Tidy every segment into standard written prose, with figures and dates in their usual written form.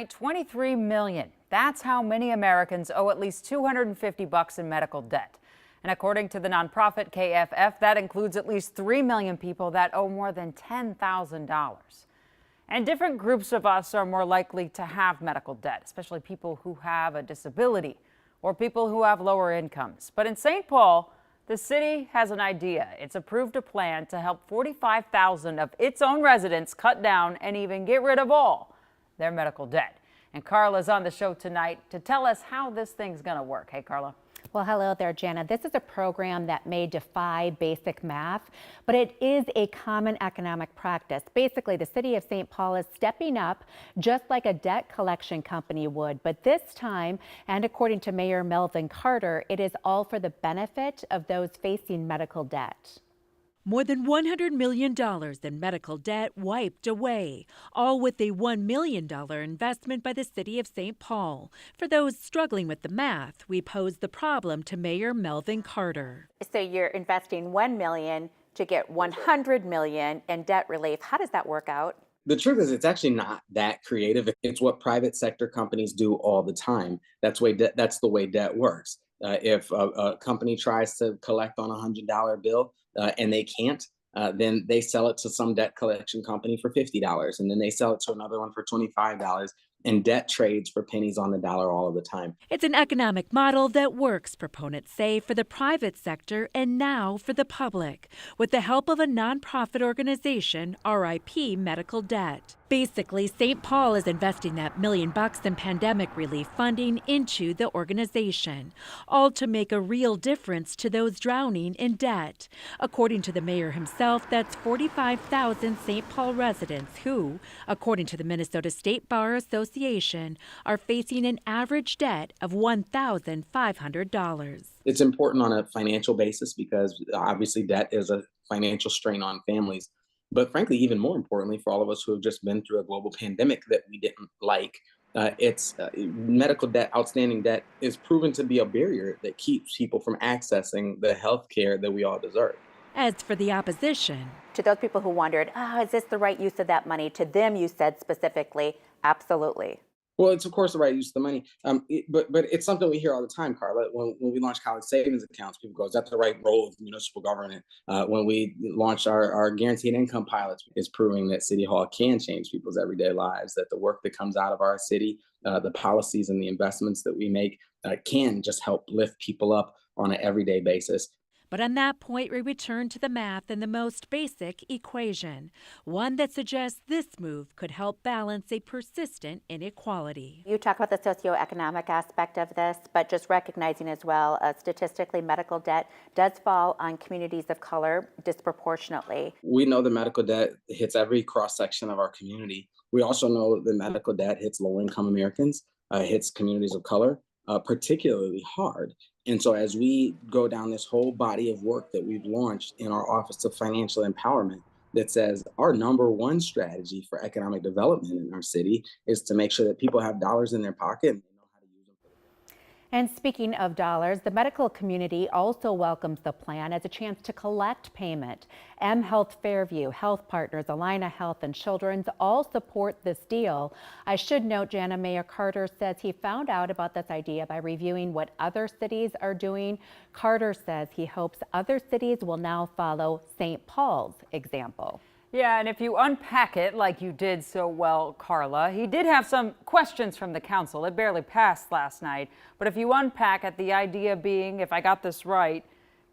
$23 million. That's how many Americans owe at least $250 in medical debt. And according to the nonprofit KFF, that includes at least 3 million people that owe more than $10,000. And different groups of us are more likely to have medical debt, especially people who have a disability or people who have lower incomes. But in St. Paul, the city has an idea. It's approved a plan to help 45,000 of its own residents cut down and even get rid of all their medical debt. And Carla's on the show tonight to tell us how this thing's going to work. Hey, Carla. Well, hello there, Jana. This is a program that may defy basic math, but it is a common economic practice. Basically, the city of St. Paul is stepping up just like a debt collection company would. But this time, and according to Mayor Melvin Carter, it is all for the benefit of those facing medical debt. More than $100 million in medical debt wiped away, all with a $1 million investment by the city of St. Paul. For those struggling with the math, we pose the problem to Mayor Melvin Carter. So you're investing $1 million to get $100 million in debt relief. How does that work out? The truth is, it's actually not that creative. It's what private sector companies do all the time. That's the way debt works. If a company tries to collect on a $100 bill and they can't, then they sell it to some debt collection company for $50, and then they sell it to another one for $25. And debt trades for pennies on the dollar all of the time. It's an economic model that works, proponents say, for the private sector and now for the public, with the help of a nonprofit organization, RIP Medical Debt. Basically, St. Paul is investing that $1 million in pandemic relief funding into the organization, all to make a real difference to those drowning in debt. According to the mayor himself, that's 45,000 St. Paul residents who, according to the Minnesota State Bar Association, are facing an average debt of $1,500. It's important on a financial basis because obviously debt is a financial strain on families. But frankly, even more importantly, for all of us who have just been through a global pandemic that we didn't like, medical debt, outstanding debt, is proven to be a barrier that keeps people from accessing the health care that we all deserve. As for the opposition, To those people who wondered, is this the right use of that money? To them, you said specifically, absolutely. Well, it's of course the right use of the money, but it's something we hear all the time, Carla. When we launch college savings accounts, people go, "Is that the right role of municipal government?" When we launch our guaranteed income pilots, it's proving that City Hall can change people's everyday lives. That the work that comes out of our city, the policies and the investments that we make, can just help lift people up on an everyday basis. but on that point, we return to the math and the most basic equation, one that suggests this move could help balance a persistent inequality. You talk about the socioeconomic aspect of this, but just recognizing as well, statistically, medical debt does fall on communities of color disproportionately. We know the medical debt hits every cross section of our community. We also know the medical debt hits low income Americans, hits communities of color, particularly hard. And so as we go down this whole body of work that we've launched in our Office of Financial Empowerment that says our number one strategy for economic development in our city is to make sure that people have dollars in their pocket and they know how to use them. And speaking of dollars, the medical community also welcomes the plan as a chance to collect payment. M Health Fairview, Health Partners, Allina Health, and Children's all support this deal. I should note, Jana, Mayor Carter says he found out about this idea by reviewing what other cities are doing. Carter says he hopes other cities will now follow St. Paul's example. Yeah, and if you unpack it like you did so well, Carla, he did have some questions from the council. It barely passed last night. But if you unpack it, the idea being, if I got this right,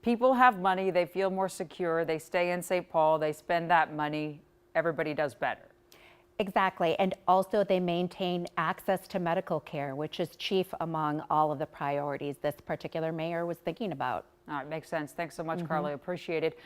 people have money, they feel more secure, they stay in St. Paul, they spend that money, everybody does better. Exactly, and also they maintain access to medical care, which is chief among all of the priorities this particular mayor was thinking about. All right, makes sense. Thanks so much, Carla. Appreciate it.